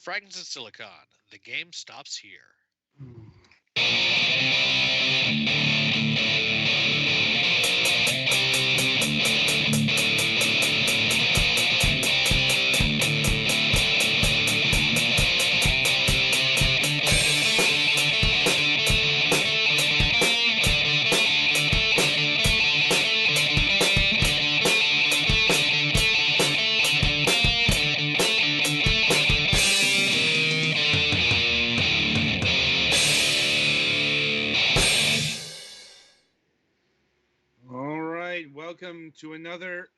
Fragments of Silicon. The game stops here. Welcome to another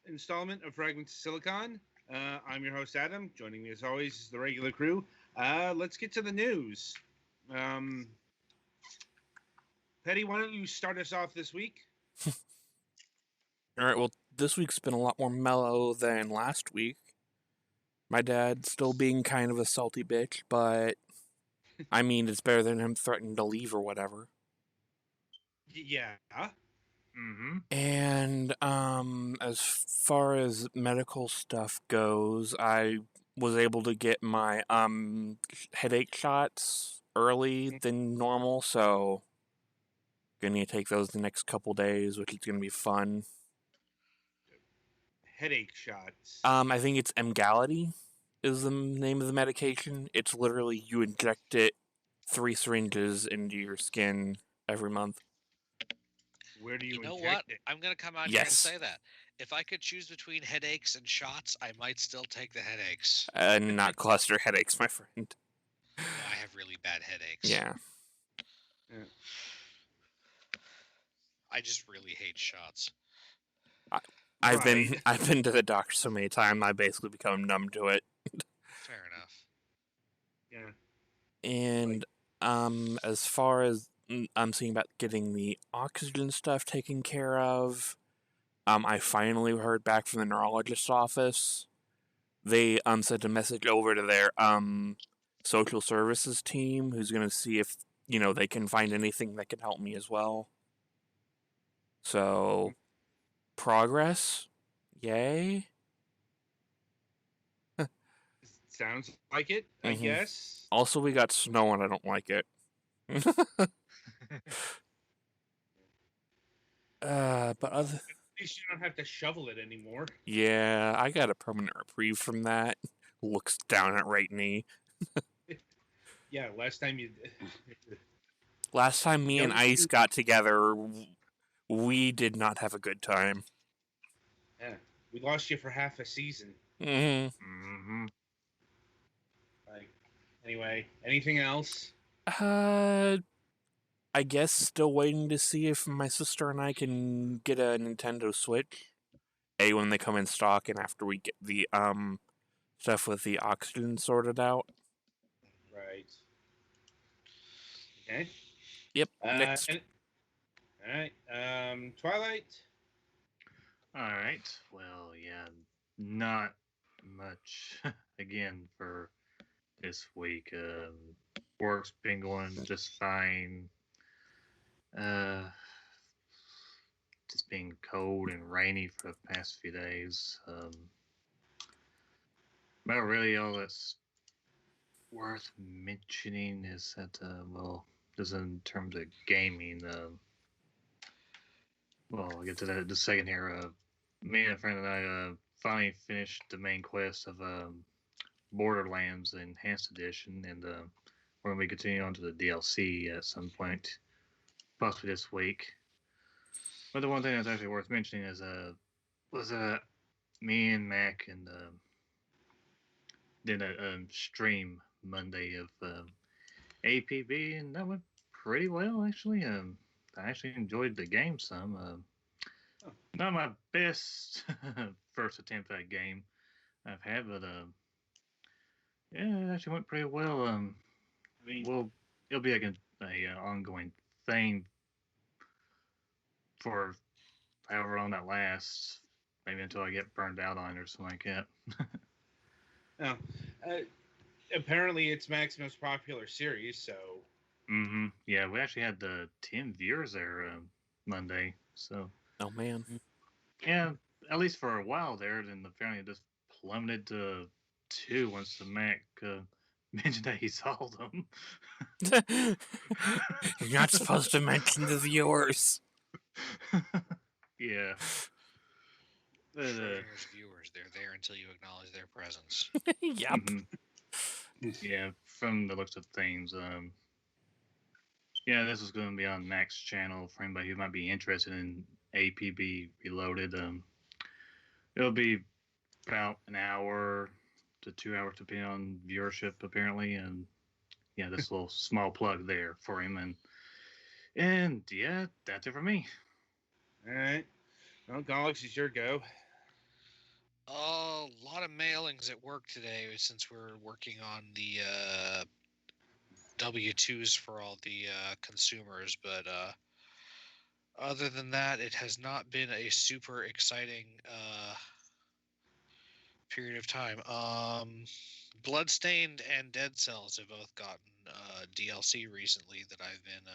installment of Fragments of Silicon. I'm your host, Adam. Joining me, as always, is the regular crew. Let's get to the news. Petty, why don't you start us off this week? All right, well, this week's been a lot more mellow than last week. My dad's still being kind of a salty bitch, but I mean, it's better than him threatening to leave or whatever. Yeah. Mm-hmm. And as far as medical stuff goes, I was able to get my headache shots early than normal, so gonna take those the next couple days, which is gonna be fun. Headache shots. I think it's Emgality is the name of the medication. It's literally you inject it 3 syringes into your skin every month. Where do you know inject what? it? I'm going to come out here and say that. If I could choose between headaches and shots, I might still take the headaches. Not cluster headaches, my friend. No, I have really bad headaches. Yeah. I just really hate shots. I've been to the doctor so many times, I basically become numb to it. Fair enough. Yeah. And as far as I'm seeing about getting the oxygen stuff taken care of, I finally heard back from the neurologist's office. They sent a message over to their social services team, who's going to see if they can find anything that can help me as well. So, progress, yay. Sounds like it, I guess. Also, we got snow and I don't like it. But other... At least you don't have to shovel it anymore. Yeah, I got a permanent reprieve from that. Looks down at right knee. Yeah, last time me and Ice got together, we did not have a good time. Yeah, we lost you for half a season. Anyway, anything else? I guess still waiting to see if my sister and I can get a Nintendo Switch. When they come in stock and after we get the stuff with the oxygen sorted out. Right. Okay. Yep. Next. All right. Twilight. All right. Well, yeah, not much again for this week. Work's been going just fine. Just being cold and rainy for the past few days. But really, all that's worth mentioning is that, just in terms of gaming, I'll get to that in a second here. Me and a friend and I finally finished the main quest of Borderlands Enhanced Edition, and we're going to be continuing on to the DLC at some point, possibly this week. But the one thing that's actually worth mentioning is me and Mac and did a stream Monday of APB, and that went pretty well actually. I actually enjoyed the game some. Not my best first attempt at a game I've had, but yeah, it actually went pretty well. It'll be like a ongoing thing for however long that lasts, maybe until I get burned out on it or something like that. Apparently it's Mac's most popular series, so. Yeah, we actually had 10 viewers there Monday, so. Oh man. Yeah, at least for a while there, then apparently it just plummeted to too once the Mac mentioned that he saw them. You're not supposed to mention the viewers. Yeah. But, Schrodinger's viewers, they're there until you acknowledge their presence. Yep. Yeah, from the looks of things, yeah, this is going to be on Mac's channel for anybody who might be interested in APB Reloaded. It'll be about an hour to 2 hours, depending on viewership, apparently. And yeah, this little small plug there for him. And yeah, that's it for me. All right. Well, Galaxy, it's your go. A lot of mailings at work today since we're working on the W-2s for all the consumers, but other than that, it has not been a super exciting period of time. Bloodstained and Dead Cells have both gotten DLC recently that I've been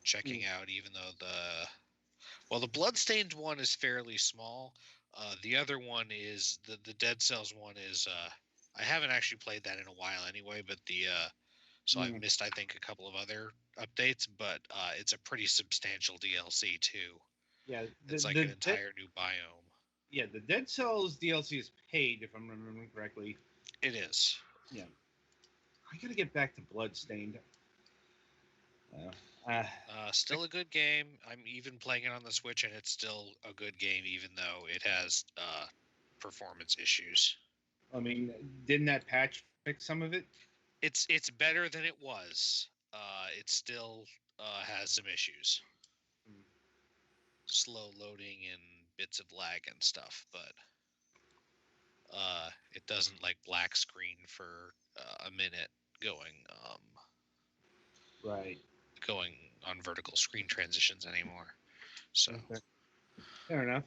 checking out, even though the Bloodstained one is fairly small. The other one is the Dead Cells one is I haven't actually played that in a while anyway, but so I've missed I think a couple of other updates, but it's a pretty substantial DLC too. Yeah, It's like an entire new biome. Yeah, the Dead Cells DLC is paid, if I'm remembering correctly. It is. Yeah. I gotta get back to Bloodstained. Still a good game. I'm even playing it on the Switch, and it's still a good game, even though it has performance issues. I mean, didn't that patch fix some of it? It's better than it was. It still has some issues. Slow loading and bits of lag and stuff, but it doesn't like black screen for a minute Right. going on vertical screen transitions anymore. So Okay. Fair enough.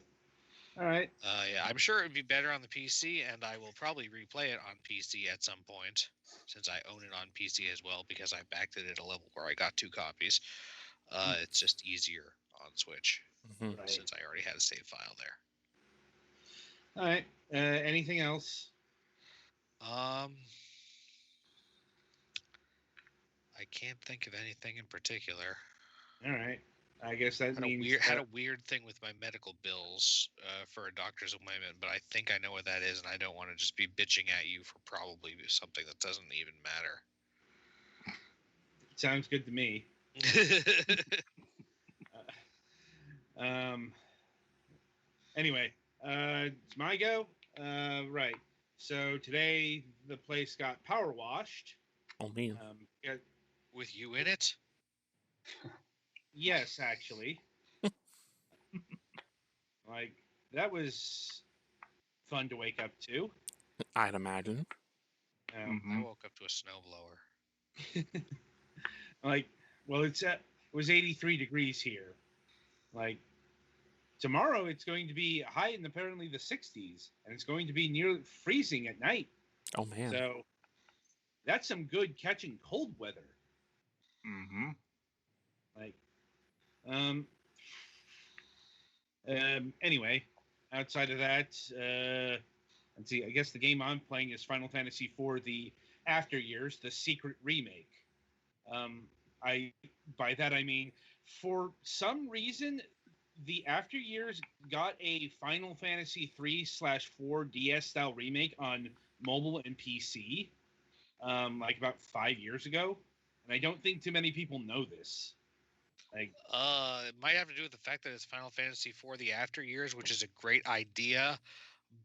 All right. yeah, I'm sure it would be better on the PC, and I will probably replay it on PC at some point, since I own it on PC as well, because I backed it at a level where I got 2 copies. It's just easier on Switch, Mhm. Right. since I already had a save file there. All right. Anything else? I can't think of anything in particular. All right. I guess that means Had a weird thing with my medical bills for a doctor's appointment, but I think I know what that is, and I don't want to just be bitching at you for probably something that doesn't even matter. Sounds good to me. Anyway, it's my go. Right. So today the place got power washed. Oh man. With you in it? Yes, actually. Like, that was fun to wake up to. I'd imagine. I woke up to a snowblower. Like, well, it was 83 degrees here. Like, tomorrow it's going to be high in apparently the 60s, and it's going to be near freezing at night. Oh man. So that's some good catching cold weather. Like, anyway, outside of that, let's see. I guess the game I'm playing is Final Fantasy IV: The After Years, the secret remake. By that I mean, for some reason, the After Years got a Final Fantasy 3/4 DS style remake on mobile and PC, like about 5 years ago, and I don't think too many people know this. Like, it might have to do with the fact that it's Final Fantasy IV: The After Years, which is a great idea,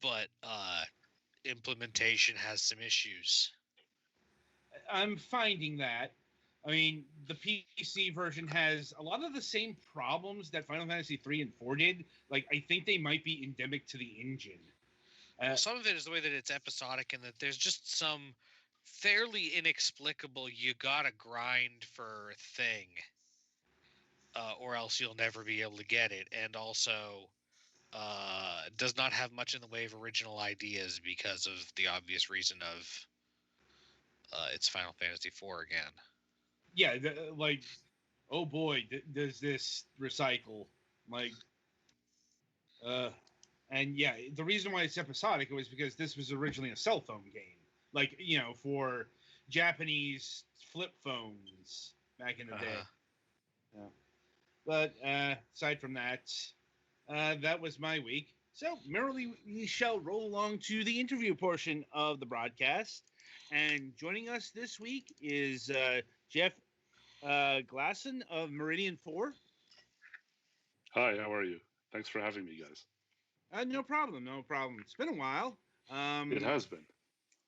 but implementation has some issues. I'm finding that. I mean, the PC version has a lot of the same problems that Final Fantasy 3 and 4 did. Like, I think they might be endemic to the engine. Well, some of it is the way that it's episodic, and that there's just some fairly inexplicable you gotta grind for thing, or else you'll never be able to get it, and also does not have much in the way of original ideas because of the obvious reason of it's Final Fantasy IV again. Yeah, like, oh boy, does this recycle? Like, And yeah, the reason why it's episodic was because this was originally a cell phone game, like for Japanese flip phones back in the day. Yeah. But aside from that, that was my week. So merrily we shall roll along to the interview portion of the broadcast. And joining us this week is Jeff Glasson of Meridian4. Hi, how are you? Thanks for having me, guys. No problem, no problem. It's been a while. It has been.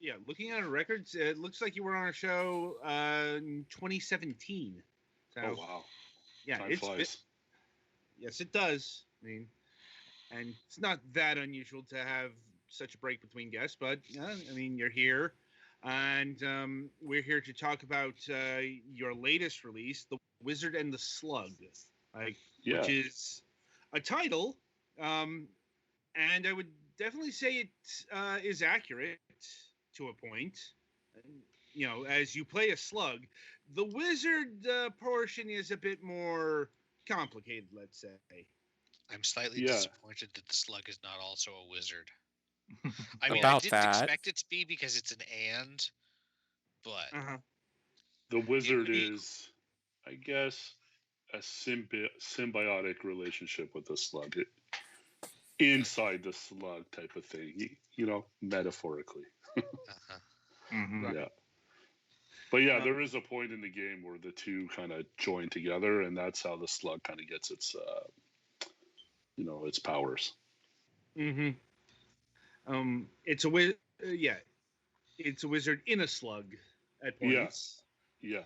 Yeah, looking at our records, it looks like you were on our show in 2017. So, Oh, wow. yeah, Time flies. Yes, it does. I mean, and it's not that unusual to have such a break between guests, but I mean, you're here, and we're here to talk about your latest release, The Wizard and the Slug, which is a title, and I would definitely say it is accurate to a point. As you play a slug, the wizard portion is a bit more complicated, let's say. I'm slightly disappointed that the slug is not also a wizard. I mean, About I didn't expect it to be because it's an and, but the wizard is, I guess, a symbiotic relationship with the slug. Inside the slug type of thing, metaphorically. Yeah. But yeah, there is a point in the game where the two kind of join together, and that's how the slug kind of gets its, its powers. It's a wizard. It's a wizard in a slug at points. Yeah.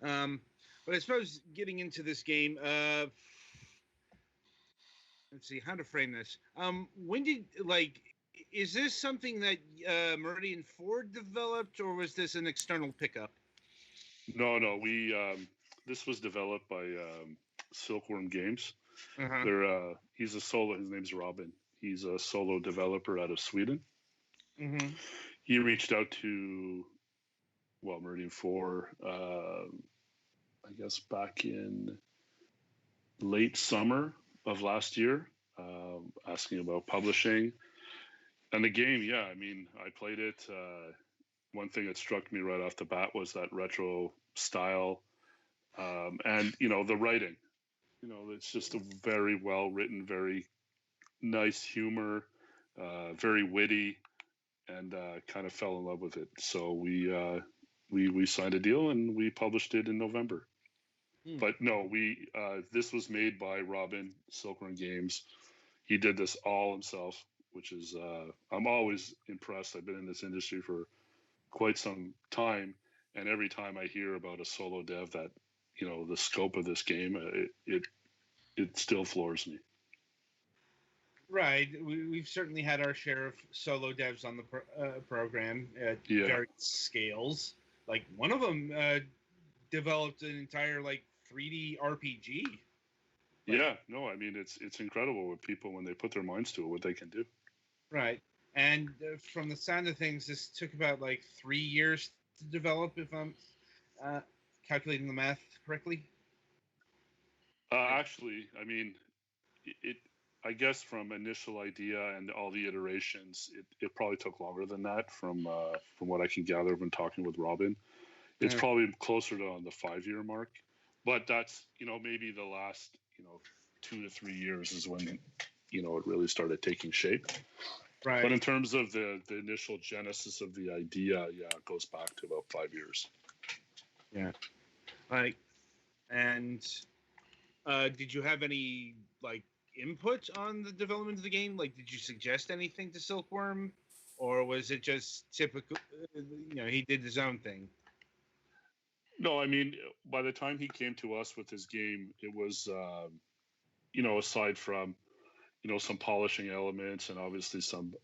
But I suppose getting into this game, let's see how to frame this. When did is this something that Meridian4 developed, or was this an external pickup? No. We this was developed by Silkworm Games. He's a solo. His name's Robin. He's a solo developer out of Sweden. He reached out to Meridian4. I guess back in late summer of last year, asking about publishing. And the game, I played it. One thing that struck me right off the bat was that retro style, and the writing. It's just a very well written, very nice humor, very witty, and kind of fell in love with it. So we signed a deal and we published it in November. But no, this was made by Robin, Silkworm Games. He did this all himself, which is I'm always impressed. I've been in this industry for quite some time, and every time I hear about a solo dev that the scope of this game, it still floors me. Right, we've certainly had our share of solo devs on the program at various scales. Like one of them developed an entire 3D RPG. It's incredible with people when they put their minds to it, what they can do. Right, and from the sound of things, this took about 3 years to develop, if I'm calculating the math correctly. Actually, it. I guess from initial idea and all the iterations, it probably took longer than that. From what I can gather when talking with Robin, it's probably closer to on the 5-year mark. But that's maybe the last 2 to 3 years is when it really started taking shape. Right. But in terms of the initial genesis of the idea, it goes back to about 5 years. Yeah. And did you have any input on the development of the game? Did you suggest anything to Silkworm, or was it just typical? He did his own thing. No, by the time he came to us with his game, it was, aside from, some polishing elements and obviously some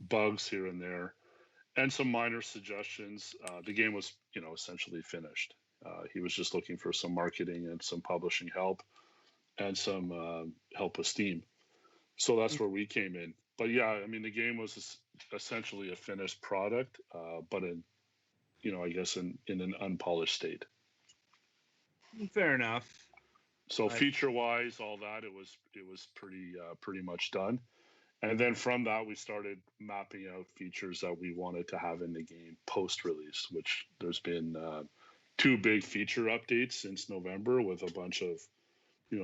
bugs here and there, and some minor suggestions, the game was, essentially finished. He was just looking for some marketing and some publishing help, and some help with Steam. So that's where we came in. But the game was essentially a finished product, but I guess in an unpolished state. Fair enough. So Right. feature wise, all that it was pretty much done. And then from that, we started mapping out features that we wanted to have in the game post release, which there's been two big feature updates since November with a bunch of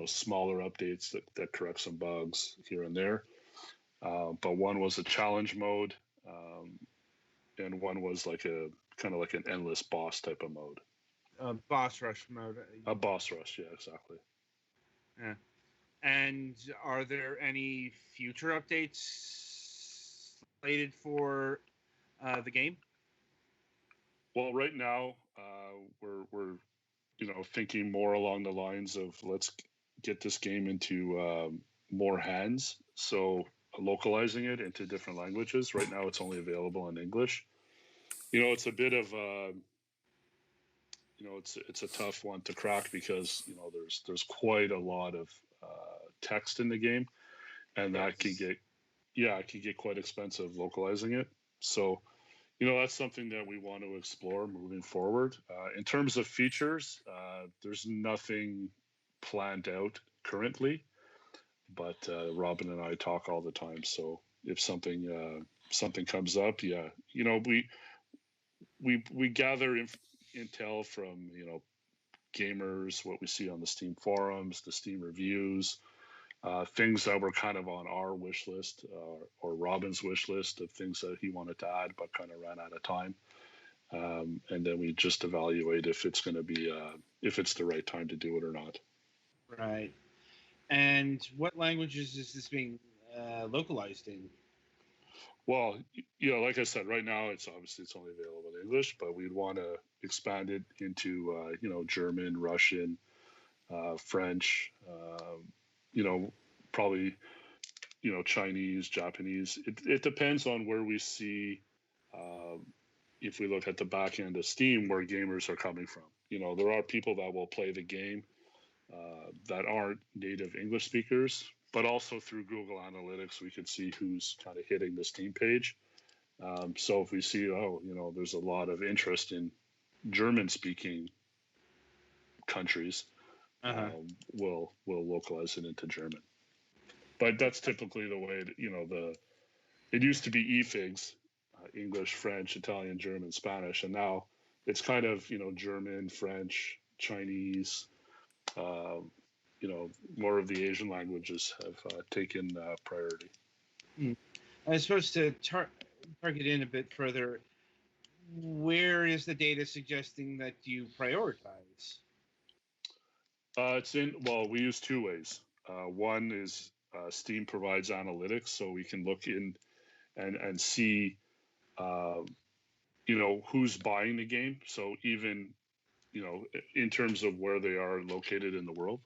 smaller updates that correct some bugs here and there. But one was a challenge mode, and one was like a kind of like an endless boss type of mode. Boss rush mode. A boss rush, yeah, exactly. Yeah. And are there any future updates slated for the game? Well, right now we're thinking more along the lines of let's get this game into more hands. So localizing it into different languages. Right now, it's only available in English. It's a bit of it's a tough one to crack because there's quite a lot of text in the game, and that can get it can get quite expensive localizing it. So that's something that we want to explore moving forward. In terms of features, there's nothing planned out currently, but Robin and I talk all the time. So if something comes up, we gather intel from gamers, what we see on the Steam forums, the Steam reviews, things that were kind of on our wish list or Robin's wish list of things that he wanted to add but kind of ran out of time. And then we just evaluate if it's going to be if it's the right time to do it or not. Right. And what languages is this being localized in? Well, like I said, right now it's only available in English, but we'd want to expand it into German, Russian, French, probably Chinese, Japanese. It depends on where we see. If we look at the back end of Steam, where gamers are coming from, there are people that will play the game that aren't native English speakers, but also through Google Analytics, we can see who's kind of hitting the Steam page. So if we see, there's a lot of interest in German-speaking countries, we'll localize it into German. But that's typically the way it used to be eFigs, English, French, Italian, German, Spanish, and now it's kind of German, French, Chinese. More of the Asian languages have taken priority. I suppose to target in a bit further, where is the data suggesting that you prioritize? We use two ways. One is Steam provides analytics, so we can look in and see, who's buying the game. So even, in terms of where they are located in the world.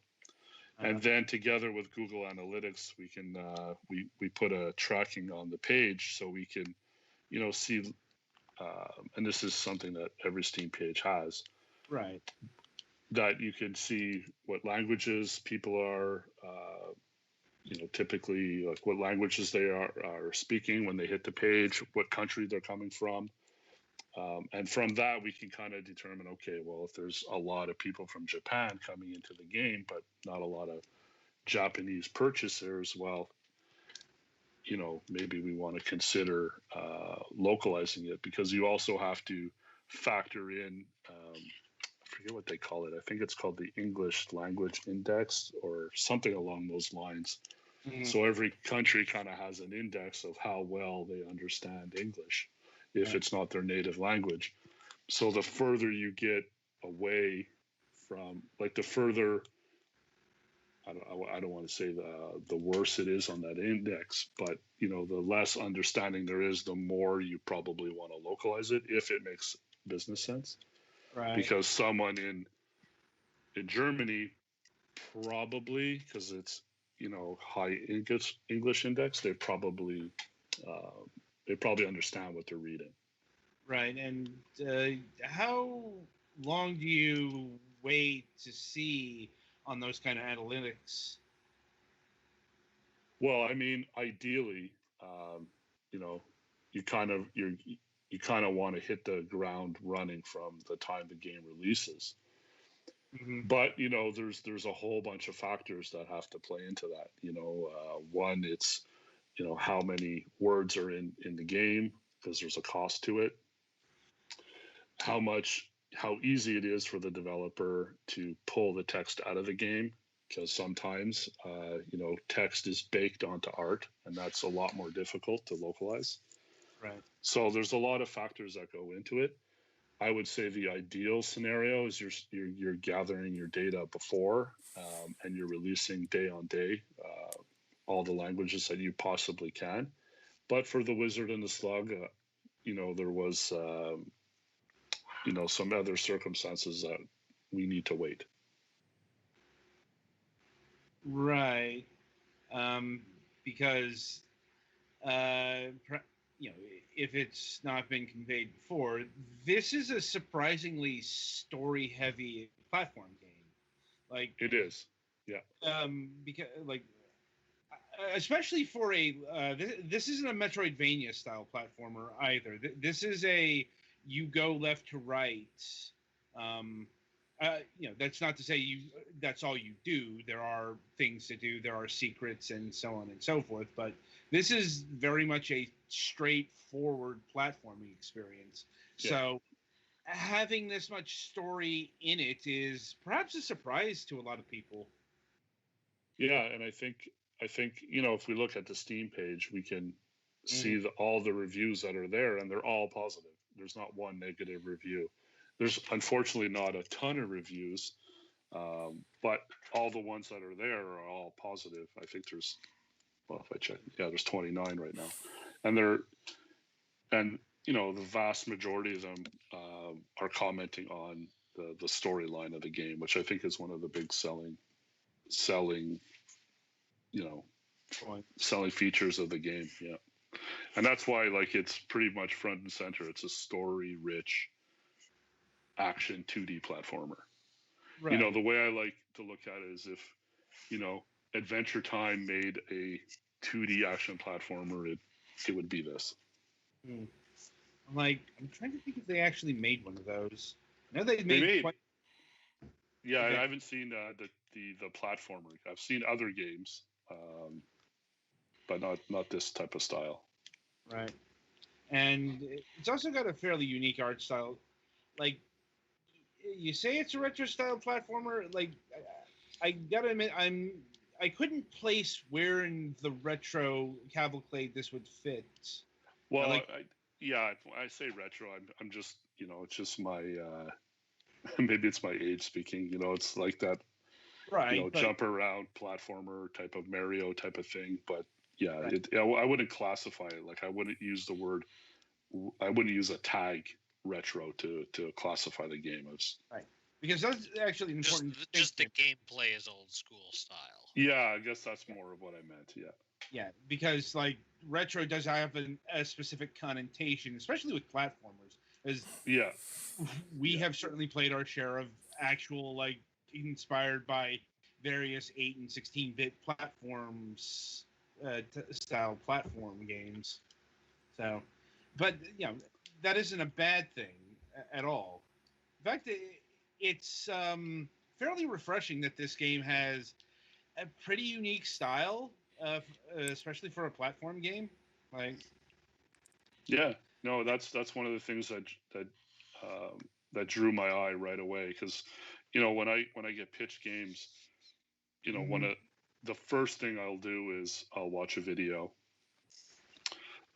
And then together with Google Analytics, we can we put a tracking on the page so we can, see, and this is something that every Steam page has. Right. That you can see what languages people are, typically like what languages they are speaking when they hit the page, what country they're coming from. And from that, we can kind of determine, okay, well, if there's a lot of people from Japan coming into the game, but not a lot of Japanese purchasers, well, maybe we want to consider localizing it, because you also have to factor in, I forget what they call it. I think it's called the English Language Index or something along those lines. Mm-hmm. So every country kind of has an index of how well they understand English, if it's not their native language. So the further you get away from, like the further, I don't want to say the worse it is on that index, but the less understanding there is, the more you probably want to localize it if it makes business sense. Right. Because someone in Germany probably, because it's high English index, they probably understand what they're reading. Right. And how long do you wait to see on those kind of analytics? Well, I mean, ideally, you kind of want to hit the ground running from the time the game releases. But there's a whole bunch of factors that have to play into that. One, it's how many words are in the game, because there's a cost to it. How easy it is for the developer to pull the text out of the game, because sometimes text is baked onto art, and that's a lot more difficult to localize. Right. So there's a lot of factors that go into it. I would say the ideal scenario is you're gathering your data before, and you're releasing day on day all the languages that you possibly can. But for the Wizard and the Slug, there was some other circumstances that we need to wait. Right. Because if it's not been conveyed before, this is a surprisingly story-heavy platform game. Like it is, yeah. Because especially for this isn't a Metroidvania style platformer either. This is a you go left to right. That's not to say that's all you do. There are things to do. There are secrets and so on and so forth. But this is very much a straightforward platforming experience. Yeah. So having this much story in it is perhaps a surprise to a lot of people. Yeah, and I think if we look at the Steam page, we can see all the reviews that are there, and they're all positive. There's not one negative review. There's unfortunately not a ton of reviews, but all the ones that are there are all positive. I think there's, if I check, there's 29 right now, and the vast majority of them are commenting on the storyline of the game, which I think is one of the big selling features of the game. Yeah, and that's why it's pretty much front and center. It's a story-rich action 2D platformer. Right. The way I like to look at it is if Adventure Time made a 2D action platformer, it would be this. I'm trying to think if they actually made one of those. I know they made. Yeah, okay. I haven't seen the platformer. I've seen other games, but not this type of style. Right, and it's also got a fairly unique art style. Like, you say it's a retro style platformer. Like, I gotta admit, I couldn't place where in the retro cavalcade this would fit. Well, I say retro. I'm just it's just my maybe it's my age speaking. It's like that. Right. Jump around platformer type of Mario type of thing. But yeah, right. I wouldn't classify it. Like I wouldn't use a tag retro to classify the game as. Right. Because that's actually important. Just the gameplay is old school style. Yeah, I guess that's more of what I meant. Yeah. Yeah, because retro does have a specific connotation, especially with platformers. We have certainly played our share of actual inspired by various 8 and 16-bit platforms style platform games. So, but that isn't a bad thing at all. In fact, it's fairly refreshing that this game has a pretty unique style, especially for a platform game. Yeah, no, that's one of the things that drew my eye right away, because when I get pitched games, the first thing I'll do is I'll watch a video.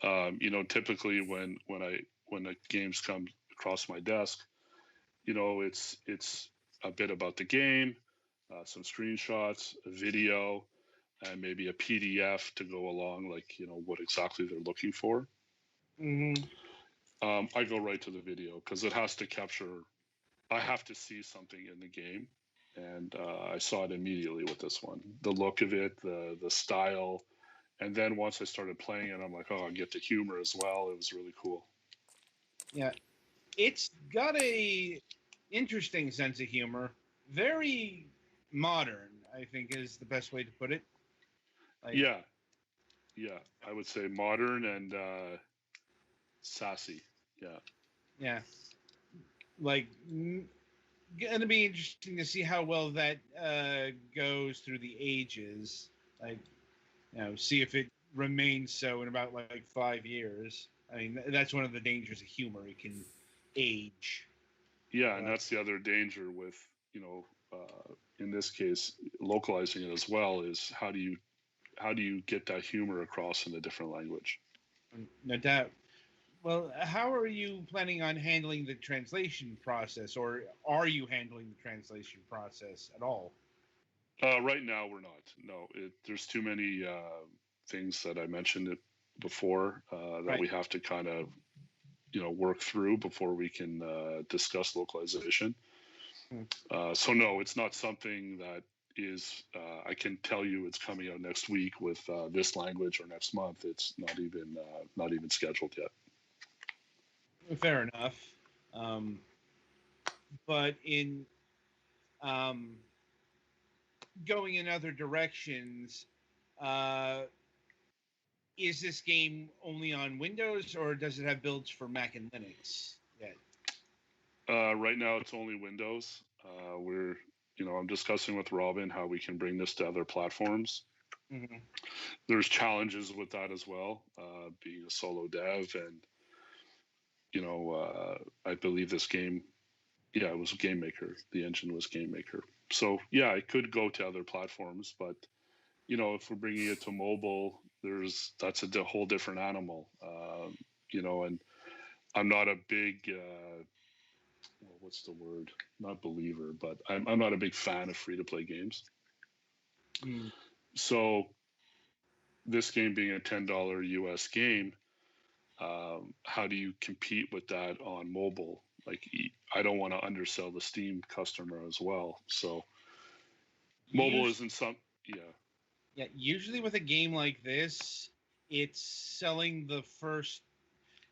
Typically when the games come across my desk, it's a bit about the game, some screenshots, a video, and maybe a PDF to go along, what exactly they're looking for. Mm-hmm. I go right to the video because it has to capture. I have to see something in the game, and I saw it immediately with this one. The look of it, the style, and then once I started playing it, I'm like, oh, I get the humor as well. It was really cool. Yeah, it's got a interesting sense of humor. Very modern, I think, is the best way to put it. Yeah, I would say modern and sassy. Yeah. Yeah. going to be interesting to see how well that goes through the ages. Like, see if it remains so in about like 5 years. I mean, that's one of the dangers of humor; it can age. Yeah, and that's the other danger with in this case localizing it as well is how do you get that humor across in a different language? No doubt. Well, how are you planning on handling the translation process, or are you handling the translation process at all? Right now, we're not. No, there's too many things that I mentioned it before that Right. we have to kind of work through before we can discuss localization. So no, it's not something that is. I can tell you it's coming out next week with this language or next month. It's not even scheduled yet. Fair enough. But in um, going in other directions, uh, is this game only on Windows, or does it have builds for Mac and Linux yet? Right now, it's only Windows. I'm discussing with Robin how we can bring this to other platforms. Mm-hmm. There's challenges with that as well, being a solo dev, and I believe this game, it was Game Maker. The engine was Game Maker, so yeah, it could go to other platforms, but if we're bringing it to mobile, that's a whole different animal, and I'm not a big what's the word? Not believer, but I'm not a big fan of free to play games. Mm. So this game being a $10 US game, how do you compete with that on mobile? Like, I don't want to undersell the Steam customer as well. So mobile isn't Yeah, usually with a game like this, it's selling the first,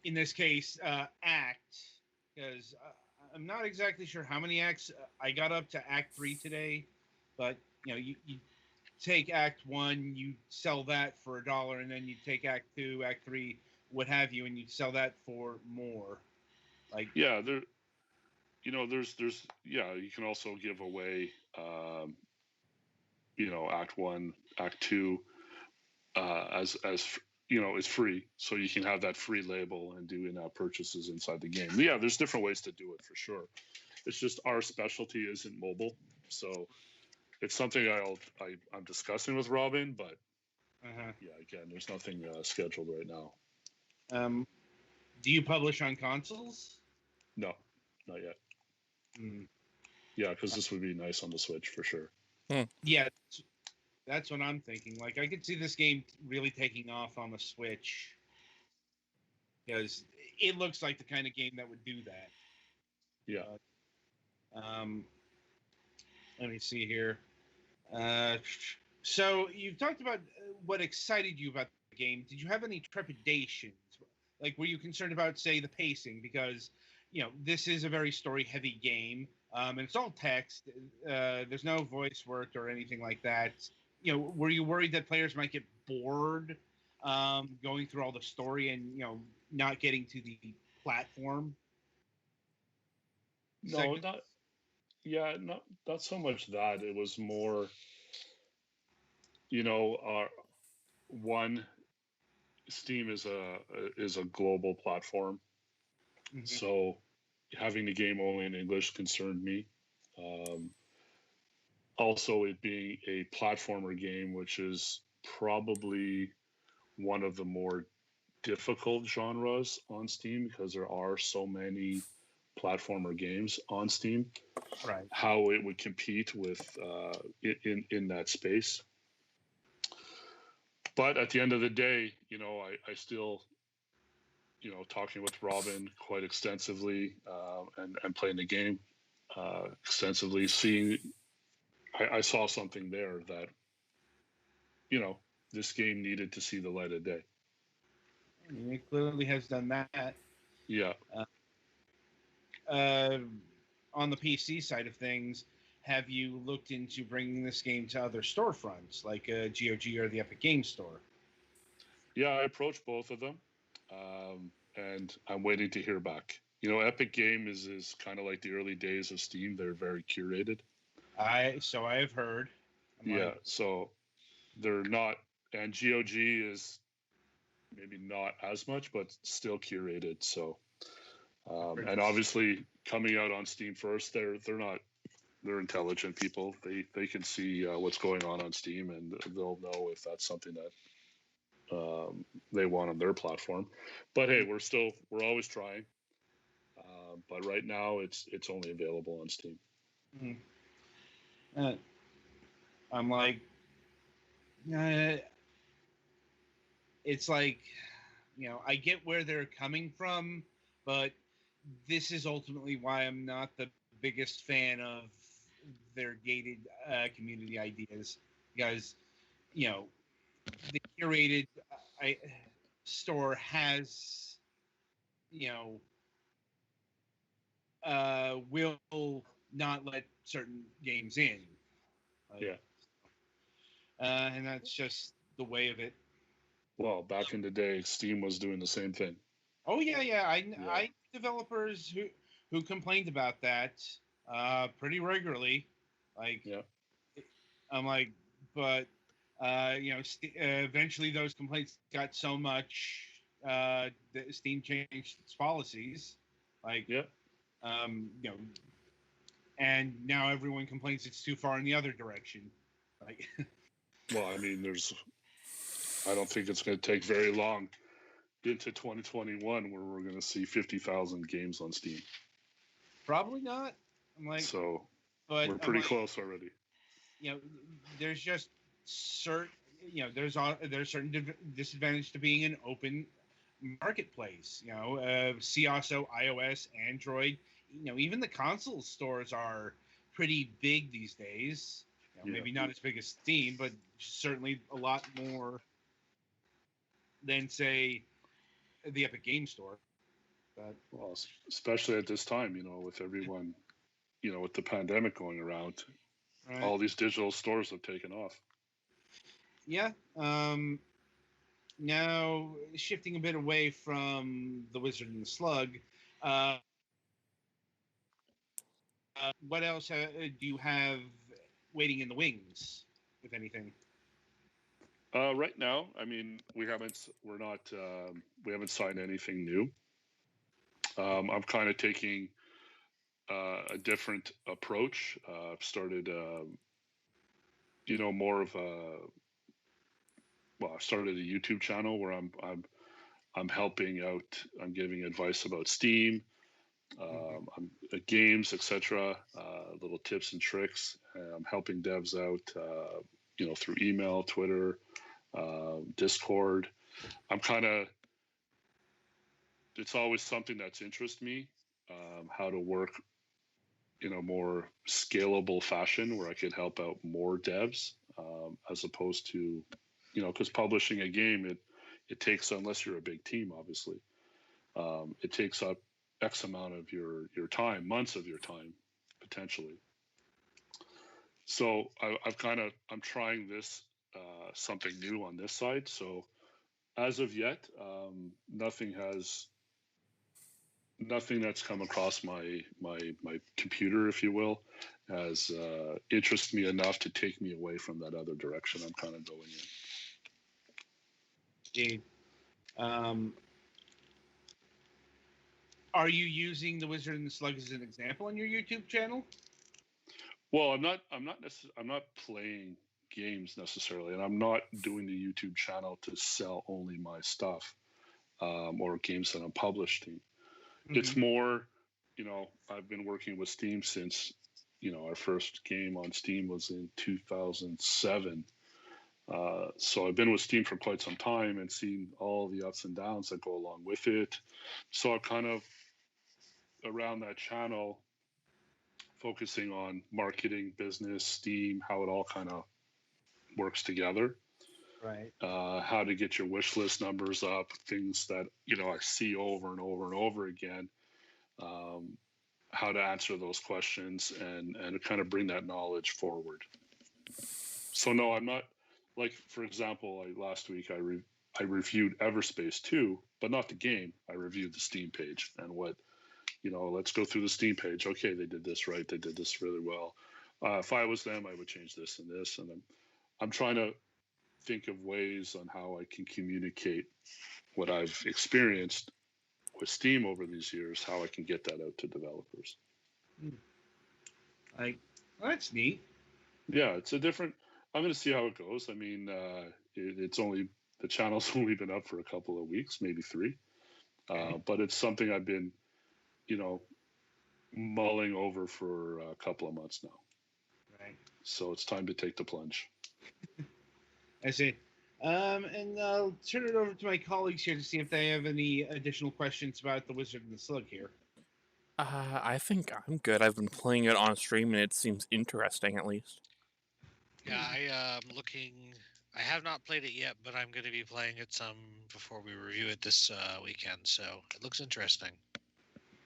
in this case, act, because I'm not exactly sure how many acts. I got up to Act 3 today, but you take Act 1, you sell that for $1, and then you take Act 2, Act 3, what have you, and you sell that for more. Like, yeah, there's you can also give away Act 1, Act 2 as it's free, so you can have that free label and do in-app purchases inside the game. Yeah, there's different ways to do it for sure. It's just our specialty isn't mobile, so it's something I'm discussing with Robin, but again, there's nothing scheduled right now. Do you publish on consoles? No, not yet. Mm. Yeah, because this would be nice on the Switch for sure. Yeah, that's what I'm thinking. Like, I could see this game really taking off on the Switch, because it looks like the kind of game that would do that. Yeah. Let me see here. So you've talked about what excited you about the game. Did you have any trepidations? Like, were you concerned about, say, the pacing? Because, this is a very story-heavy game, and it's all text. There's no voice work or anything like that. Were you worried that players might get bored going through all the story and, not getting to the platform? No, not so much that. It was more, our one, Steam is a global platform, so having the game only in English concerned me. Also, it being a platformer game, which is probably one of the more difficult genres on Steam because there are so many platformer games on Steam. Right. How it would compete with in that space. But at the end of the day, I still, talking with Robin quite extensively and playing the game extensively, I saw something there that, this game needed to see the light of day. It clearly has done that. Yeah. On the PC side of things, have you looked into bringing this game to other storefronts like GOG or the Epic Games Store? Yeah, I approached both of them, and I'm waiting to hear back. Epic Game is kind of like the early days of Steam. They're very curated. So I have heard. So they're not, and GOG is maybe not as much, but still curated. So, and obviously coming out on Steam first, they're intelligent people. They can see what's going on Steam, and they'll know if that's something that they want on their platform. But hey, we're always trying. But right now, it's only available on Steam. Mm-hmm. I'm like, it's like, I get where they're coming from, but this is ultimately why I'm not the biggest fan of their gated community ideas, because the curated store has will not let certain games in. And that's just the way of it. Well, back in the day, Steam was doing the same thing. Oh yeah. I developers who complained about that pretty regularly. Like, I'm like, but eventually those complaints got so much that Steam changed its policies. Like, and now everyone complains it's too far in the other direction. Like, well, I mean, I don't think it's going to take very long into 2021 where we're going to see 50,000 games on Steam. Probably not. I'm like, so, but we're pretty close already. There's just certain, there's certain disadvantage to being an open marketplace. See also iOS, Android. Even the console stores are pretty big these days. Maybe not as big as Steam, but certainly a lot more than, say, the Epic Game Store. But, well, especially at this time, with everyone, with the pandemic going around, right. All these digital stores have taken off. Yeah. Now, shifting a bit away from the Wizard and the Slug, what else do you have waiting in the wings, if anything? Right now, I mean, we haven't signed anything new. I'm kind of taking a different approach. I've started, more of I started a YouTube channel where I'm helping out. I'm giving advice about Steam, games, etc. Little tips and tricks. I'm helping devs out, through email, Twitter, Discord. It's always something that's interested me, how to work in a more scalable fashion where I could help out more devs, as opposed to, because publishing a game, it takes, unless you're a big team, obviously, it takes up X amount of your time, months of your time, potentially. So I'm trying this, something new on this side. So as of yet, nothing that's come across my computer, if you will, has interested me enough to take me away from that other direction I'm kind of going in. Indeed. Are you using the Wizard and the Slug as an example on your YouTube channel? Well, I'm not playing games necessarily, and I'm not doing the YouTube channel to sell only my stuff, or games that I'm publishing. It's more, I've been working with Steam since, our first game on Steam was in 2007. So I've been with Steam for quite some time and seen all the ups and downs that go along with it. So I'm kind of around that channel, focusing on marketing, business, Steam, how it all kind of works together. Right. How to get your wish list numbers up, things that, I see over and over and over again. How to answer those questions and kind of bring that knowledge forward. So no, I'm not, like, for example, like last week I reviewed Everspace 2, but not the game. I reviewed the Steam page and what let's go through the Steam page. Okay, they did this right. They did this really well. If I was them, I would change this and this. And I'm trying to think of ways on how I can communicate what I've experienced with Steam over these years, how I can get that out to developers. Like, well, that's neat. Yeah, it's a different. I'm going to see how it goes. I mean, it's only the channel's only been up for a couple of weeks, maybe 3, but it's something I've been, mulling over for a couple of months now. Right. So it's time to take the plunge. I see. And I'll turn it over to my colleagues here to see if they have any additional questions about the Wizard and the Slug here. I think I'm good. I've been playing it on stream, and it seems interesting, at least. Yeah, I am looking. I have not played it yet, but I'm going to be playing it some before we review it this weekend. So it looks interesting.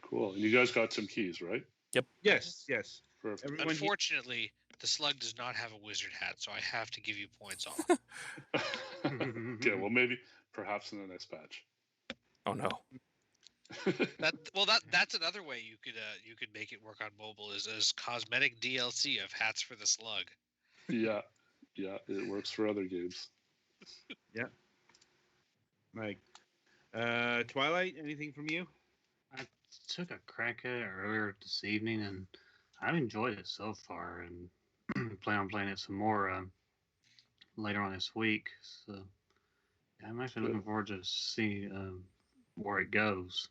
Cool. And you guys got some keys, right? Yep. Yes. Perfect. Unfortunately, the Slug does not have a wizard hat, so I have to give you points off. Okay, well, perhaps in the next patch. Oh no. That's another way you could make it work on mobile is as cosmetic DLC of hats for the Slug. Yeah, it works for other games. Yeah. Mike, Twilight, anything from you? I took a crack at it earlier this evening, and I've enjoyed it so far, and plan on playing it some more later on this week. So yeah, I'm actually looking forward to seeing where it goes.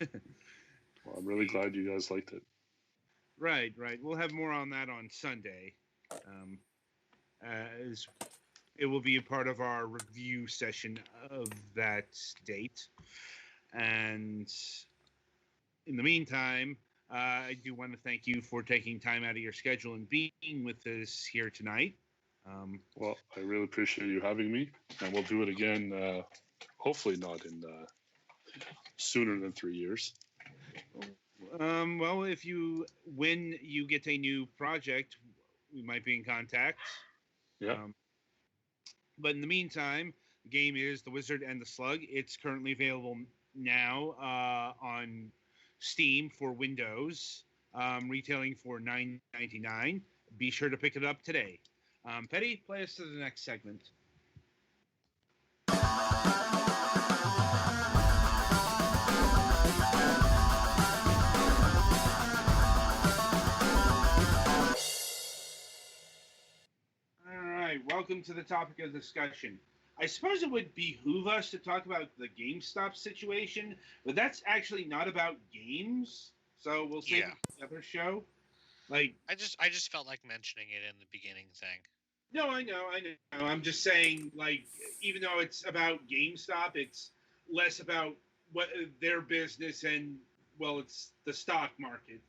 Well, I'm really glad you guys liked it. Right. We'll have more on that on Sunday. As it will be a part of our review session of that date. And in the meantime, I do want to thank you for taking time out of your schedule and being with us here tonight. Well, I really appreciate you having me, and we'll do it again. Hopefully, not in sooner than 3 years. Well, when you get a new project, we might be in contact. Yeah. But in the meantime, the game is The Wizard and the Slug. It's currently available now on Steam for Windows, retailing for $9.99. Be sure to pick it up today. Petty, play us to the next segment. Welcome to the topic of discussion. I suppose it would behoove us to talk about the GameStop situation, but that's actually not about games. So we'll save it for the other show. Like, I just felt like mentioning it in the beginning thing. No, I know. I'm just saying, like, even though it's about GameStop, it's less about what their business and, well, it's the stock market.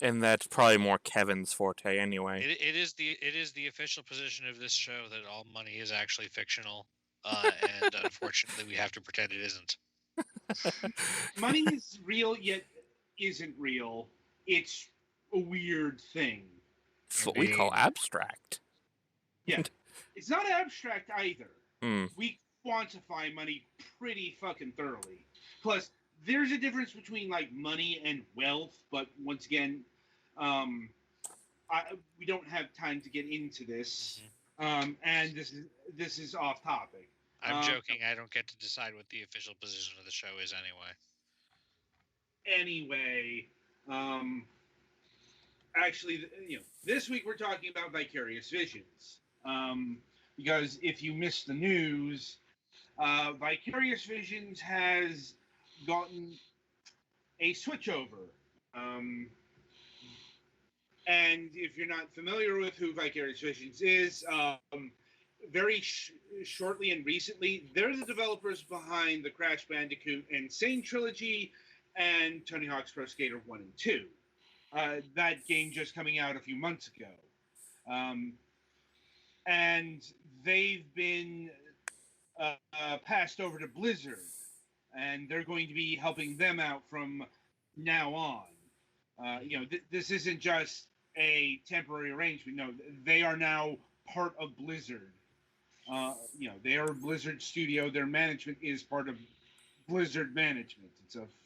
And that's probably more Kevin's forte anyway. It is the official position of this show that all money is actually fictional, and unfortunately, we have to pretend it isn't. Money is real, yet isn't real. It's a weird thing. It's what we call abstract. Yeah, it's not abstract either. Mm. We quantify money pretty fucking thoroughly. Plus, there's a difference between like money and wealth, but once again, we don't have time to get into this, and this is off topic. I'm joking. I don't get to decide what the official position of the show is anyway. Actually, this week we're talking about Vicarious Visions, because if you missed the news, Vicarious Visions has gotten a switchover. And if you're not familiar with who Vicarious Visions is, very shortly and recently, they're the developers behind the Crash Bandicoot Insane trilogy and Tony Hawk's Pro Skater 1 and 2. That game just coming out a few months ago. And they've been passed over to Blizzard, and they're going to be helping them out from now on. This isn't just a temporary arrangement. No, they are now part of Blizzard. They are a Blizzard studio. Their management is part of Blizzard management.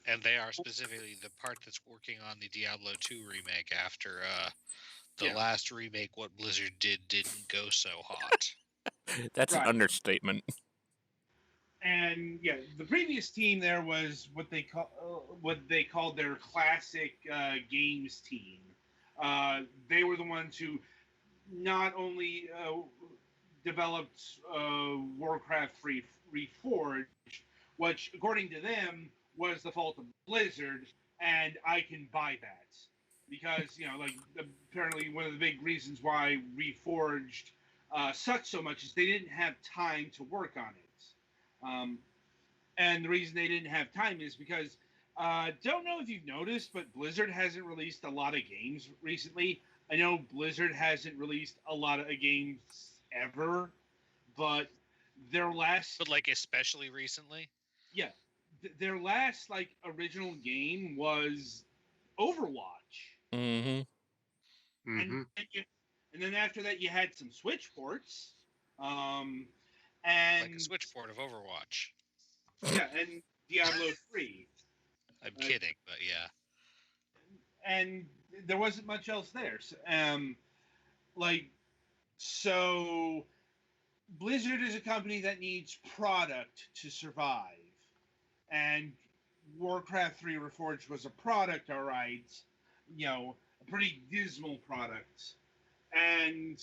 And they are specifically the part that's working on the Diablo 2 remake after the last remake. What Blizzard didn't go so hot. That's an understatement. And the previous team there was what they called their classic games team. They were the ones who not only developed Warcraft 3 Reforged, which according to them was the fault of Blizzard, and I can buy that because apparently one of the big reasons why Reforged sucked so much is they didn't have time to work on it. And the reason they didn't have time is because don't know if you've noticed, but Blizzard hasn't released a lot of games recently. I know Blizzard hasn't released a lot of games ever, but their last... But, especially recently? Yeah. Their last, original game was Overwatch. Mm-hmm. And then after that, you had some Switch ports. And like a Switch port of Overwatch. Yeah, and Diablo 3. I'm kidding, but yeah. And there wasn't much else there. So Blizzard is a company that needs product to survive. And Warcraft 3 Reforged was a product, all right. A pretty dismal product. And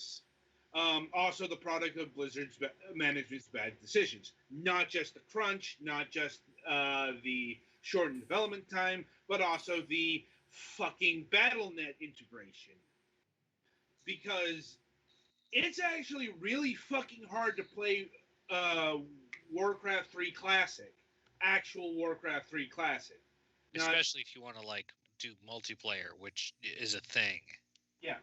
also the product of Blizzard's management's bad decisions. Not just the crunch, not just the shortened development time, but also the fucking BattleNet integration. Because it's actually really fucking hard to play Warcraft 3 Classic. Actual Warcraft 3 Classic. Especially if you want to, do multiplayer, which is a thing. Yeah.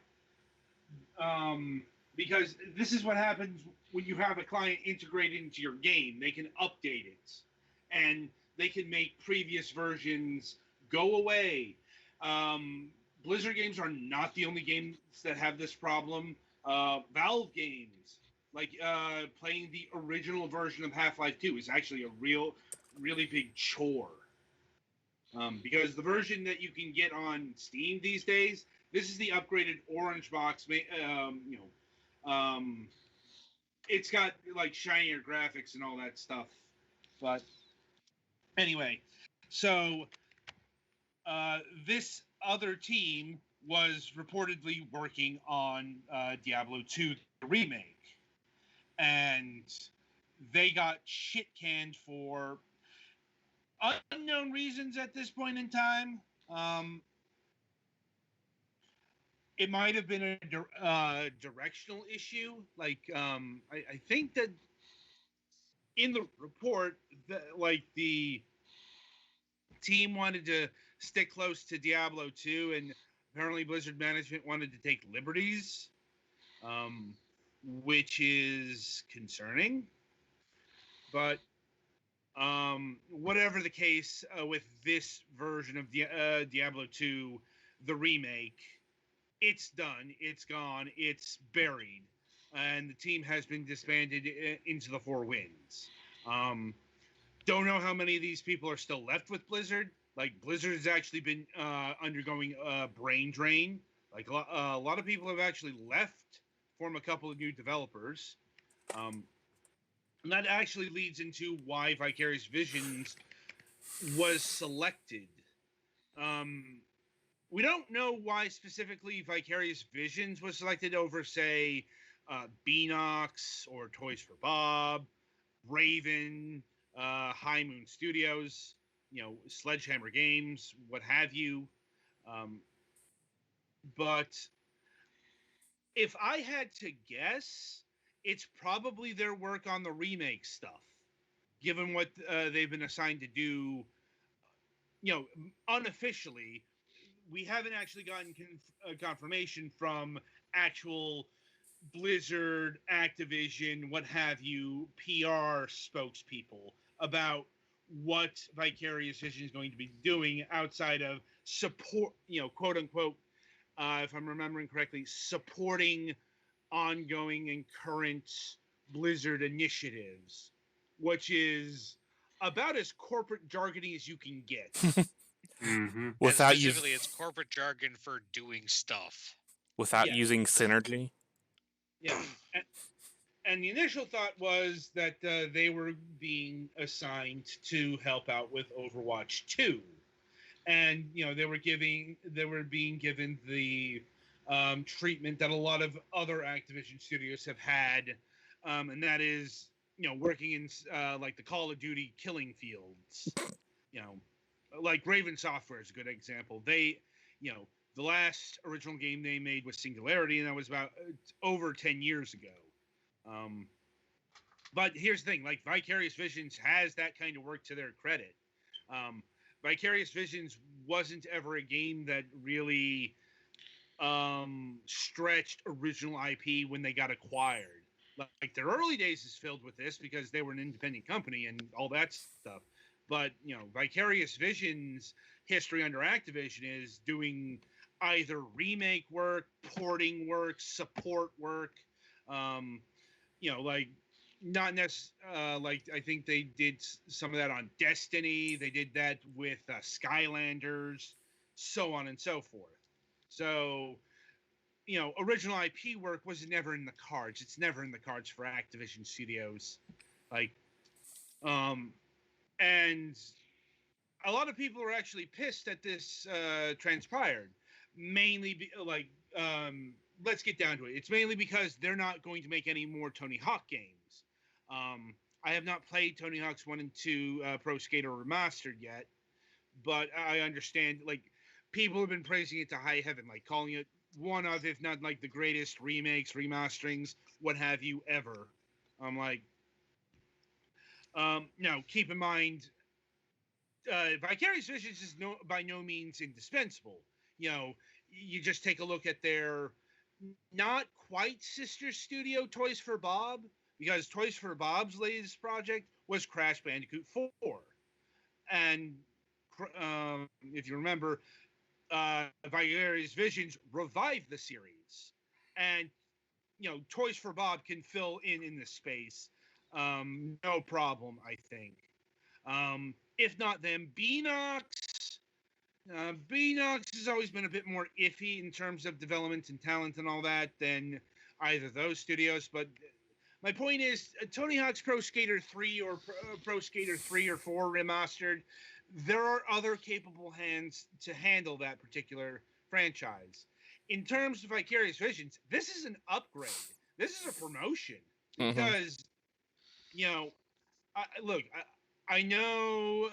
Because this is what happens when you have a client integrated into your game. They can update it, and they can make previous versions go away. Blizzard games are not the only games that have this problem. Valve games, playing the original version of Half-Life 2 is actually a really big chore. Because the version that you can get on Steam these days, this is the upgraded orange box. It's got shinier graphics and all that stuff. But anyway, so this other team was reportedly working on Diablo 2 the remake, and they got shit canned for unknown reasons at this point in time. It might have been a directional issue. I think that in the report, the team wanted to stick close to Diablo 2, and apparently Blizzard management wanted to take liberties, which is concerning. But whatever the case with this version of Diablo 2, the remake, it's done, it's gone, it's buried, and the team has been disbanded into the Four Winds. Don't know how many of these people are still left with Blizzard. Blizzard has actually been undergoing a brain drain. A lot of people have actually left, form a couple of new developers. And that actually leads into why Vicarious Visions was selected. We don't know why specifically Vicarious Visions was selected over, say, Beanox or Toys for Bob, Raven, High Moon Studios, Sledgehammer Games, what have you. But if I had to guess, it's probably their work on the remake stuff, given what they've been assigned to do. Unofficially, we haven't actually gotten confirmation from actual Blizzard, Activision, what have you, PR spokespeople about what Vicarious Vision is going to be doing outside of support, quote unquote, if I'm remembering correctly, supporting ongoing and current Blizzard initiatives, which is about as corporate jargony as you can get. Mm-hmm. Without and specifically, it's corporate jargon for doing stuff. without Yeah. using synergy. Yeah. And the initial thought was that they were being assigned to help out with Overwatch 2. And, they were being given the treatment that a lot of other Activision studios have had. And that is, working in like the Call of Duty killing fields. Like Raven Software is a good example. They, the last original game they made was Singularity, and that was about over 10 years ago. But here's the thing, like Vicarious Visions has that kind of work to their credit. Vicarious Visions wasn't ever a game that really stretched original IP when they got acquired. Like their early days is filled with this because they were an independent company and all that stuff. But, Vicarious Visions history under Activision is doing either remake work, porting work, support work, like not necessarily like I think they did some of that on Destiny. They did that with Skylanders, so on and so forth. So, original IP work was never in the cards. It's never in the cards for Activision Studios. Like, and a lot of people are actually pissed that this transpired. Mainly, let's get down to it. It's mainly because they're not going to make any more Tony Hawk games. I have not played Tony Hawk's 1 and 2 Pro Skater Remastered yet, but I understand, like, people have been praising it to high heaven, like, calling it one of, if not, like, the greatest remakes, remasterings, what have you, ever. I'm like, now, keep in mind, Vicarious Visions is by no means indispensable. You just take a look at their not quite sister studio, Toys for Bob, because Toys for Bob's latest project was Crash Bandicoot 4. And if you remember, Vicarious Visions revived the series. And, Toys for Bob can fill in this space. No problem, I think. If not them, Beanox. Beanox has always been a bit more iffy in terms of development and talent and all that than either those studios. But my point is, Tony Hawk's Pro Skater 3 or Pro Skater 3 or 4 remastered, there are other capable hands to handle that particular franchise. In terms of Vicarious Visions, this is an upgrade. This is a promotion. Because, I know,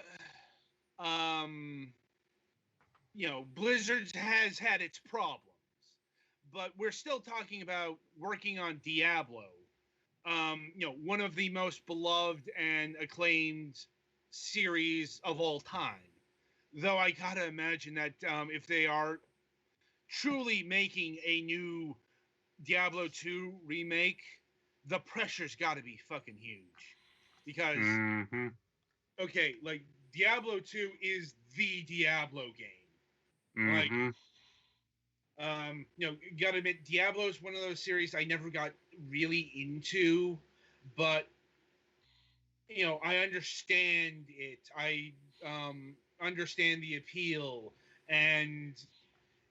Blizzard has had its problems, but we're still talking about working on Diablo, one of the most beloved and acclaimed series of all time. Though I gotta imagine that if they are truly making a new Diablo 2 remake, the pressure's gotta be fucking huge. Because, okay, like, Diablo 2 is the Diablo game. Like, gotta admit, Diablo is one of those series I never got really into, but, I understand it. I understand the appeal, and,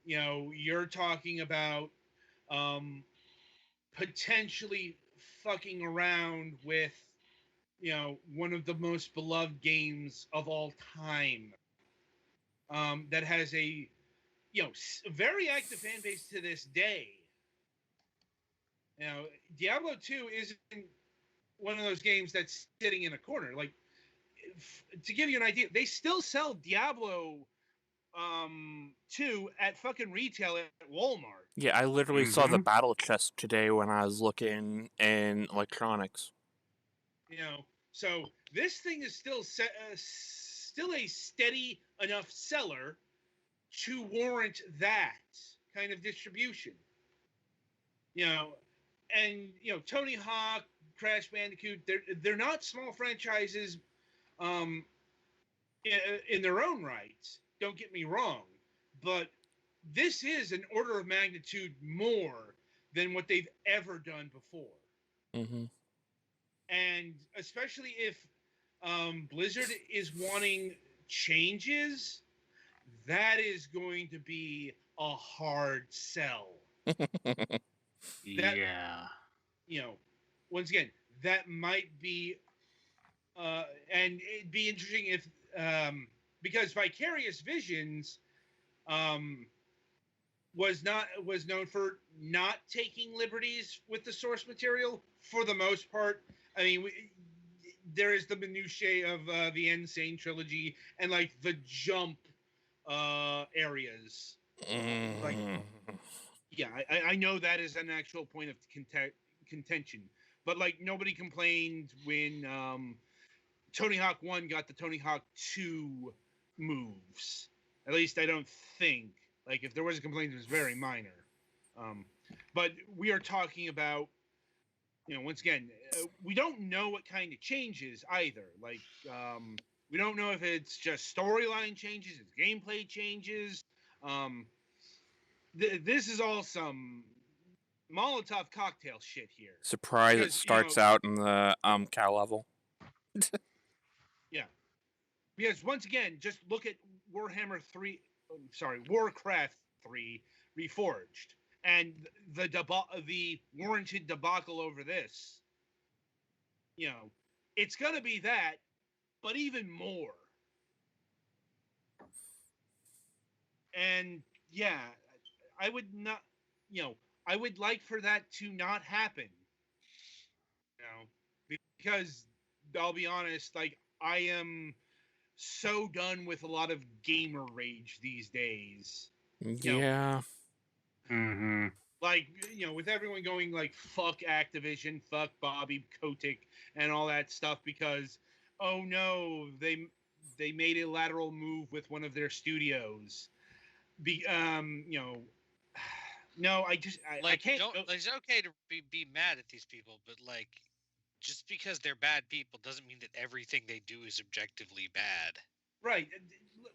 you're talking about potentially fucking around with, one of the most beloved games of all time, that has a, very active fan base to this day. Diablo 2 isn't one of those games that's sitting in a corner. Like, to give you an idea, they still sell Diablo 2 at fucking retail at Walmart. Yeah, I literally saw the battle chest today when I was looking in electronics. So this thing is still a steady enough seller to warrant that kind of distribution. And Tony Hawk, Crash Bandicoot, they're not small franchises in their own rights. Don't get me wrong, but this is an order of magnitude more than what they've ever done before. Mm-hmm. And especially if Blizzard is wanting changes, that is going to be a hard sell. Yeah. Once again, that might be, and it'd be interesting if, because Vicarious Visions, was known for not taking liberties with the source material for the most part. I mean, there is the minutiae of the Insane trilogy and like the jump areas. Like, yeah, I know that is an actual point of contention, but like nobody complained when Tony Hawk 1 got the Tony Hawk 2 moves. At least I don't think. Like, if there was a complaint, it was very minor. But we are talking about, once again, we don't know what kind of changes either. Like, we don't know if it's just storyline changes, it's gameplay changes. This is all some Molotov cocktail shit here. Surprise! It starts out in the cow level. Yeah, because once again, just look at Warcraft 3 Reforged, and the warranted debacle over this. It's gonna be that, but even more. And yeah, I would not, I would like for that to not happen. Because I'll be honest, like I am so done with a lot of gamer rage these days. Yeah. Mm-hmm. Like, with everyone going like fuck Activision, fuck Bobby Kotick and all that stuff because oh no, they made a lateral move with one of their studios. No, I can't. It's okay to be mad at these people, but like, just because they're bad people doesn't mean that everything they do is objectively bad. Right.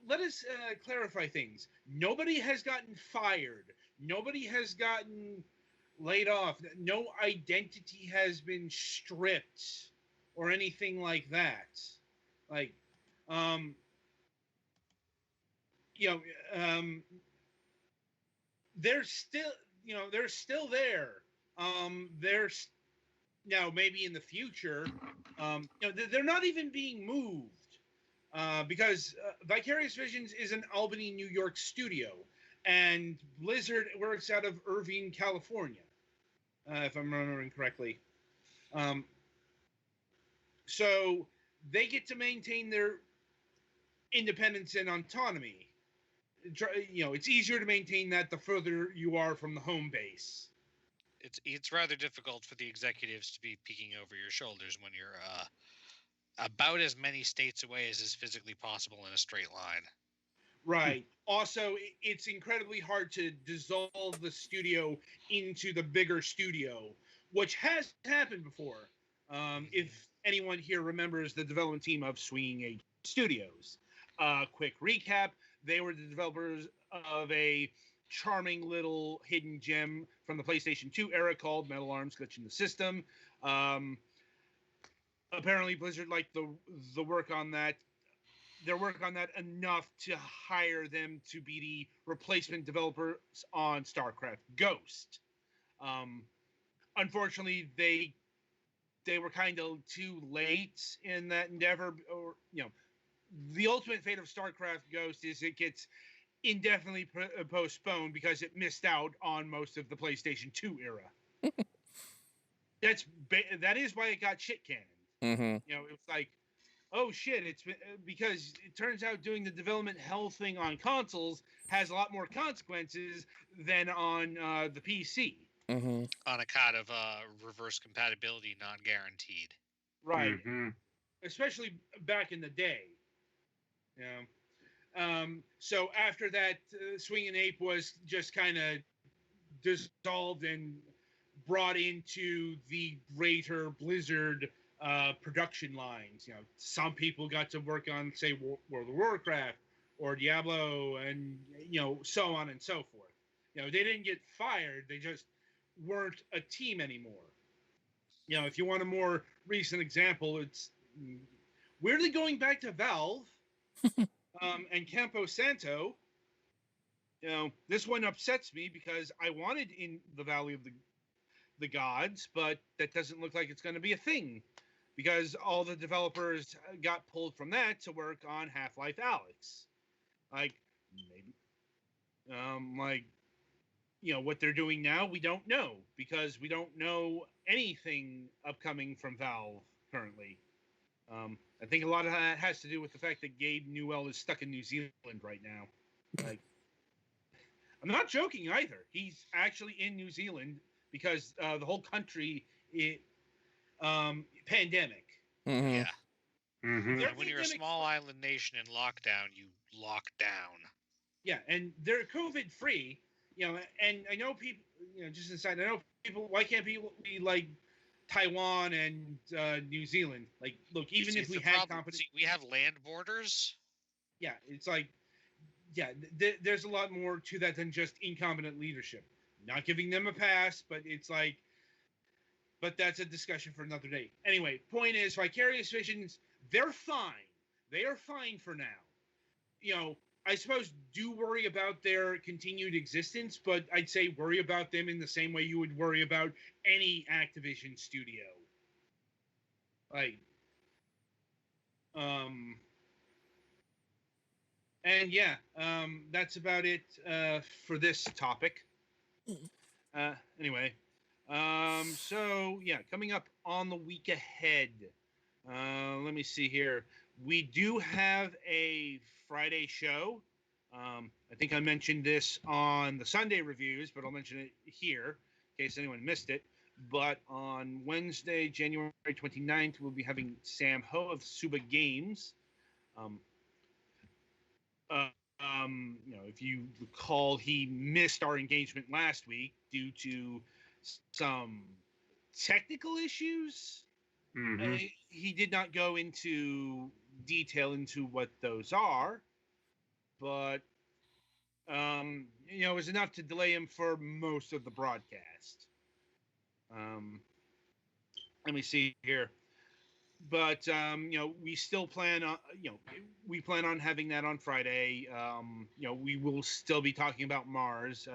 Let us clarify things. Nobody has gotten fired. Nobody has gotten laid off. No identity has been stripped or anything like that. Like, they're still, they're still there. There's now maybe in the future, they're not even being moved. Because Vicarious Visions is an Albany, New York studio, and Blizzard works out of Irvine, California, if I'm remembering correctly. So they get to maintain their independence and autonomy. It's easier to maintain that the further you are from the home base. It's rather difficult for the executives to be peeking over your shoulders when you're about as many states away as is physically possible in a straight line. Right. Also, it's incredibly hard to dissolve the studio into the bigger studio, which has happened before. If anyone here remembers the development team of Swinging Age Studios. Quick recap, they were the developers of a charming little hidden gem from the PlayStation 2 era called Metal Arms Glitch in the System. Apparently Blizzard liked the work on that. Their work on that enough to hire them to be the replacement developers on StarCraft Ghost. Unfortunately, they were kind of too late in that endeavor. Or the ultimate fate of StarCraft Ghost is it gets indefinitely postponed because it missed out on most of the PlayStation 2 era. That is why it got shit canned. Mm-hmm. It's like, oh shit, it's because it turns out doing the development hell thing on consoles has a lot more consequences than on the PC. Mm-hmm. On account of reverse compatibility not guaranteed. Right. Mm-hmm. Especially back in the day. So after that, Swinging Ape was just kind of dissolved and brought into the greater Blizzard production lines. Some people got to work on, say, World of Warcraft or Diablo, and so on and so forth. They didn't get fired; they just weren't a team anymore. If you want a more recent example, it's weirdly going back to Valve and Campo Santo, this one upsets me because I wanted in the Valley of the Gods, but that doesn't look like it's going to be a thing because all the developers got pulled from that to work on Half-Life Alyx. Like, maybe, what they're doing now, we don't know because we don't know anything upcoming from Valve currently. I think a lot of that has to do with the fact that Gabe Newell is stuck in New Zealand right now. Like, I'm not joking either. He's actually in New Zealand because the whole country, pandemic. Mm-hmm. Yeah. Mm-hmm. And when you're a small island nation in lockdown, you lock down. Yeah, and they're COVID free. And I know people. Just inside, I know people. Why can't people be like Taiwan and New Zealand? Like, look, even if we had competition, we have land borders. Yeah, it's like, yeah, there's a lot more to that than just incompetent leadership. Not giving them a pass, but it's like, but that's a discussion for another day. Anyway, point is, Vicarious Visions, they're fine. They are fine for now. I suppose do worry about their continued existence, but I'd say worry about them in the same way you would worry about any Activision studio. Like, and yeah, that's about it for this topic. Anyway, so yeah, coming up on the week ahead. Let me see here. We do have a Friday show. I think I mentioned this on the Sunday reviews, but I'll mention it here in case anyone missed it. But on Wednesday, January 29th, we'll be having Sam Ho of Suba Games. If you recall, he missed our engagement last week due to some technical issues. Mm-hmm. He did not go into detail into what those are, but it was enough to delay him for most of the broadcast. Let me see here. But we still plan on we plan on having that on Friday. We will still be talking about Mars.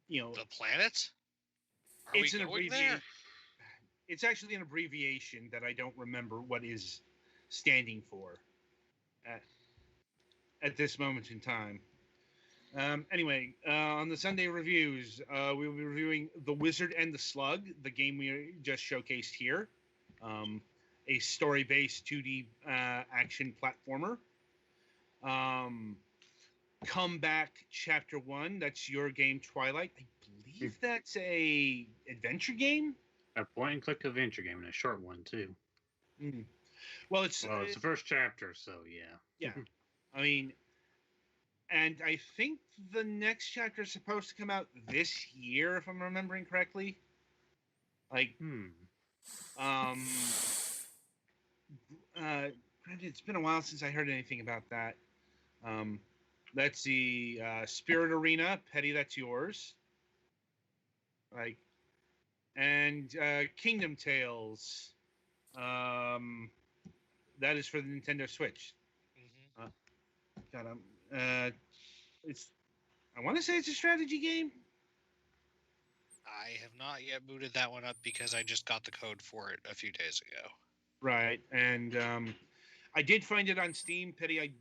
The planet. It's an abbreviation. It's actually an abbreviation that I don't remember what is standing for at this moment in time. Anyway, on the Sunday reviews, we will be reviewing The Wizard and the Slug, the game we just showcased here. A story-based 2D action platformer. Comeback Chapter 1, that's your game, Twilight. I believe that's a adventure game? A point-and-click adventure game, and a short one, too. Mm. Well, it's the first chapter, so yeah. Yeah. I mean, and I think the next chapter is supposed to come out this year, if I'm remembering correctly. Like, granted, it's been a while since I heard anything about that. Let's see, Spirit Arena, Petty, that's yours. Like, and Kingdom Tales, that is for the Nintendo Switch. God, it's. I want to say it's a strategy game. I have not yet booted that one up because I just got the code for it a few days ago. Right, and I did find it on Steam. Petty, I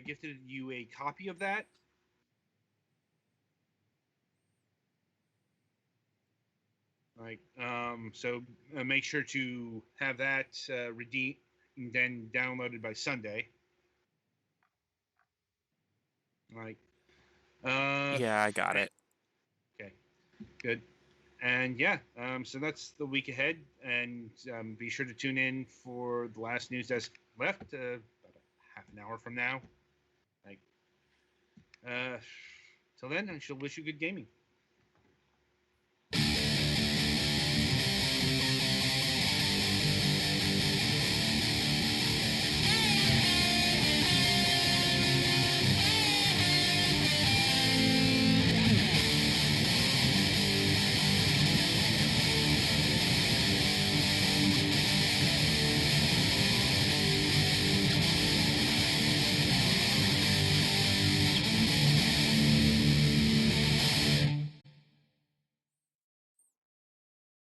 gifted you a copy of that. Like, so make sure to have that redeemed and then downloaded by Sunday. Like, yeah, I got it. Okay, good. And yeah, so that's the week ahead, and be sure to tune in for the last news desk left about half an hour from now. Like, till then, I shall wish you good gaming.